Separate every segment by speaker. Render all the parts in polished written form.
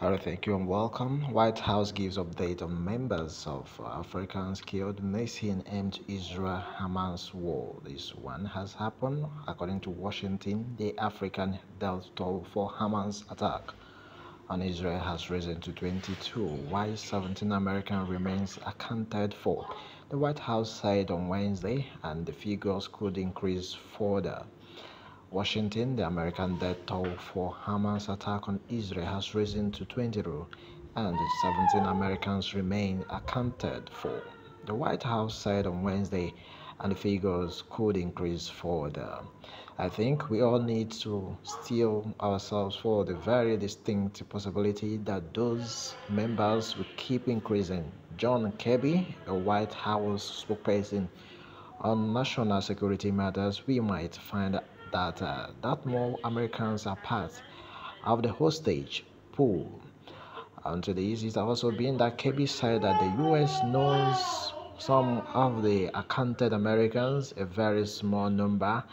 Speaker 1: All right, thank you and welcome. White House gives update on members of Africans killed missing aimed Israel-Hamas war. This one has happened. According to Washington, the African death toll for Hamas attack on Israel has risen to 22, while 17 American remains accounted for. The White House said on Wednesday, and the figures could increase further. Washington, the American death toll for Hamas attack on Israel has risen to 22, and 17 Americans remain accounted for. The White House said on Wednesday, and the figures could increase further. I think we all need to steel ourselves for the very distinct possibility that those members will keep increasing. John Kirby, a White House spokesperson on national security matters, we might find that more Americans are part of the hostage pool. And to this, it has also been that KB said that the U.S. knows some of the accounted Americans, a very small number,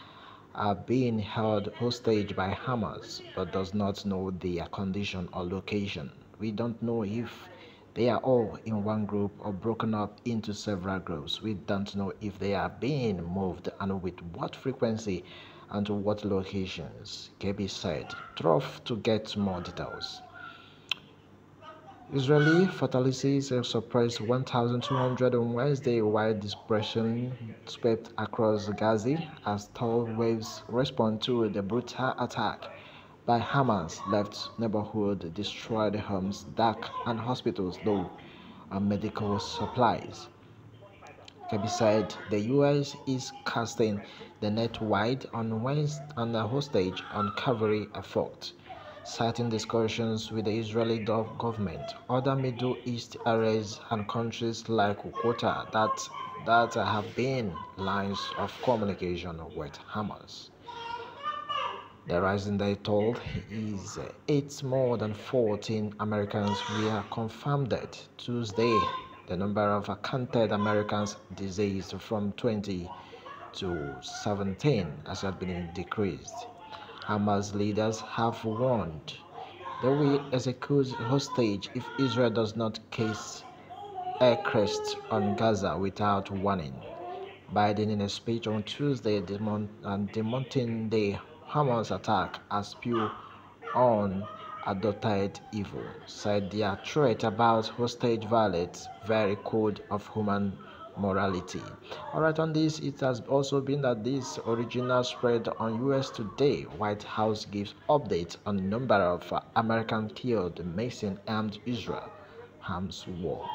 Speaker 1: are being held hostage by Hamas, but does not know their condition or location. We don't know if they are all in one group or broken up into several groups. We don't know if they are being moved and with what frequency and to what locations. KB said, tough to get more details. Israeli fatalities surpassed 1,200 on Wednesday, while dispersion swept across Gaza as tall waves respond to the brutal attack by Hamas left neighborhood, destroyed homes, dark and hospitals low on medical supplies. Kirby said the U.S. is casting the net wide on the hostage recovery effort, citing discussions with the Israeli government, other Middle East areas, and countries like Qatar that have been lines of communication with Hamas. The rising day toll is it's more than 14 Americans were confirmed dead Tuesday. The number of accounted Americans deceased from 20 to 17 has been decreased. Hamas leaders have warned they will execute hostage if Israel does not case aircraft on Gaza without warning. Biden, in a speech on Tuesday, demonting the Hamas attack as pure unadulterated evil, said their threat about hostage violates very code of human morality. Alright, on this, it has also been that this original spread on US Today. White House gives updates on the number of Americans killed missing armed Israel Hamas war,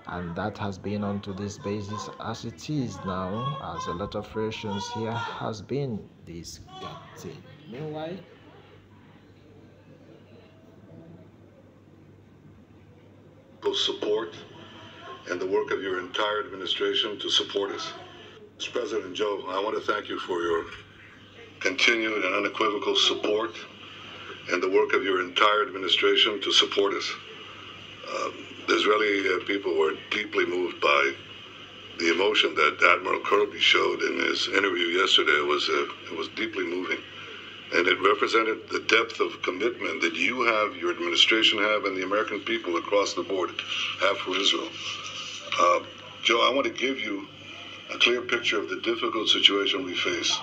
Speaker 1: and that has been onto this basis as it is now, as a lot of reactions here has been this thing. Meanwhile,
Speaker 2: support and the work of your entire administration to support us. Mr. President Joe, I want to thank you for your continued and unequivocal support and the work of your entire administration to support us. The Israeli people were deeply moved by the emotion that Admiral Kirby showed in his interview yesterday. It was deeply moving, and it represented the depth of commitment that you have, your administration have, and the American people across the board have for Israel. Joe, I want to give you a clear picture of the difficult situation we face.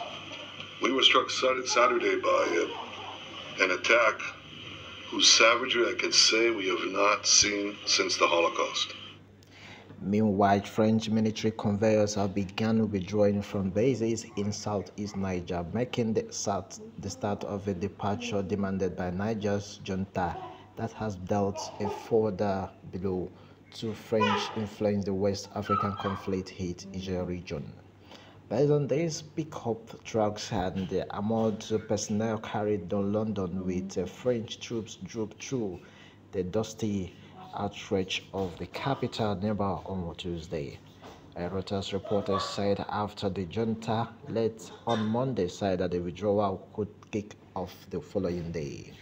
Speaker 2: We were struck Saturday by an attack whose savagery I can say we have not seen since the Holocaust.
Speaker 1: Meanwhile, French military convoys have begun withdrawing from bases in Southwest Niger, making the start of a departure demanded by Niger's junta that has dealt a further blow to French influence the West African conflict hit Niger region. Based on this, pickup trucks and the armored personnel carried to London with French troops drove through the dusty outstretch of the capital neighbor on Tuesday. A Reuters reporter said after the junta late on Monday said that the withdrawal could kick off the following day.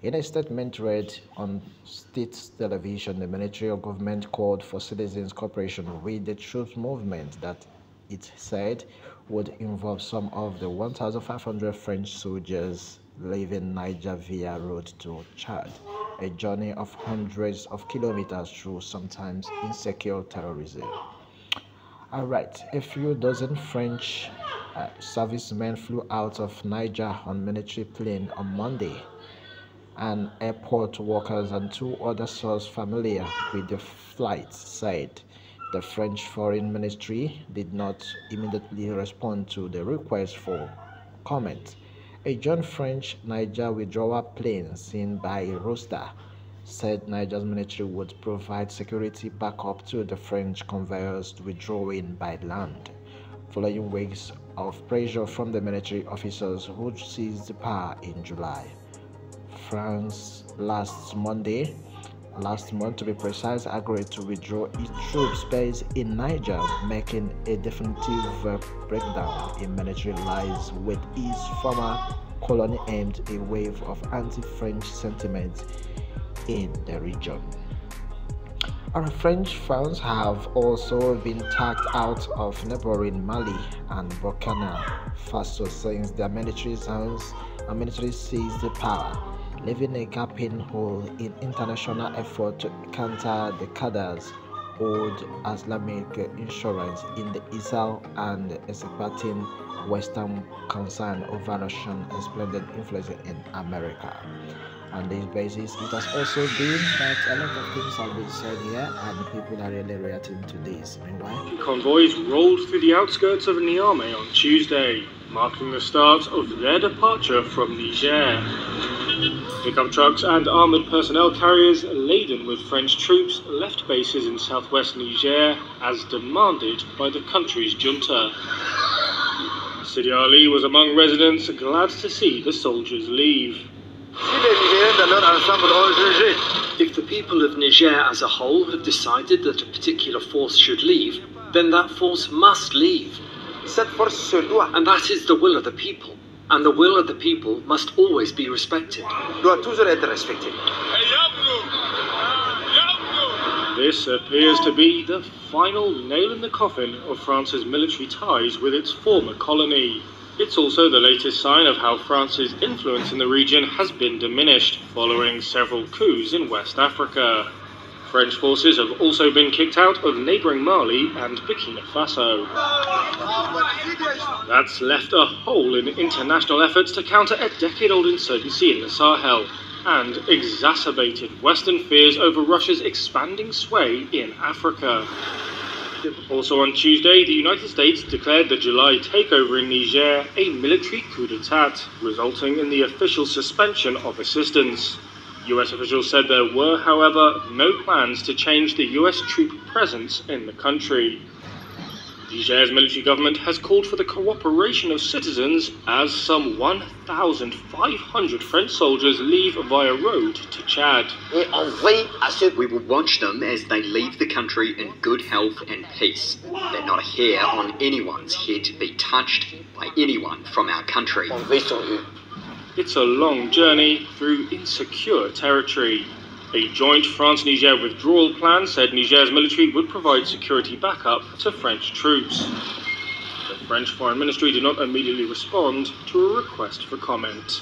Speaker 1: In a statement read on state television, the military government called for citizens' cooperation with the troops movement that it said would involve some of the 1,500 French soldiers leaving Niger via road to Chad. a journey of hundreds of kilometers through sometimes insecure terrorism. Alright, a few dozen French servicemen flew out of Niger on military plane on Monday, and airport workers and two other sources familiar with the flight said. The French Foreign Ministry did not immediately respond to the request for comment. A joint French-Niger withdrawal plane seen by Roster said Niger's military would provide security backup to the French convoys withdrawing by land, following weeks of pressure from the military officers who seized power in July. France last month to be precise, agreed to withdraw its troops based in Niger, making a definitive breakdown in military lies with its former colony aimed a wave of anti-French sentiment in the region. Our French funds have also been tagged out of neighboring Mali and Burkina Faso since their military seized the power, leaving a gaping hole in international effort to counter the Qaddar's old Islamic insurance in the Sahel and expecting Western concern over Russian expanded influence in America. On this basis, it has also been that a lot of things have been said here and people are really reacting to this. Meanwhile,
Speaker 3: convoys rolled through the outskirts of Niamey on Tuesday, marking the start of their departure from Niger. Pickup trucks and armoured personnel carriers laden with French troops left bases in southwest Niger as demanded by the country's junta. Sidi Ali was among residents glad to see the soldiers leave.
Speaker 4: If the people of Niger as a whole have decided that a particular force should leave, then that force must leave. And that is the will of the people. And the will of the people must always be respected.
Speaker 3: This appears to be the final nail in the coffin of France's military ties with its former colony. It's also the latest sign of how France's influence in the region has been diminished following several coups in West Africa. French forces have also been kicked out of neighbouring Mali and Burkina Faso. That's left a hole in international efforts to counter a decade-old insurgency in the Sahel and exacerbated Western fears over Russia's expanding sway in Africa. Also on Tuesday, the United States declared the July takeover in Niger a military coup d'etat, resulting in the official suspension of assistance. US officials said there were, however, no plans to change the US troop presence in the country. Niger's military government has called for the cooperation of citizens as some 1,500 French soldiers leave via road to Chad.
Speaker 5: We will watch them as they leave the country in good health and peace. They're not a hair on anyone's head to be touched by anyone from our country.
Speaker 3: It's a long journey through insecure territory. A joint France-Niger withdrawal plan said Niger's military would provide security backup to French troops. The French Foreign Ministry did not immediately respond to a request for comment.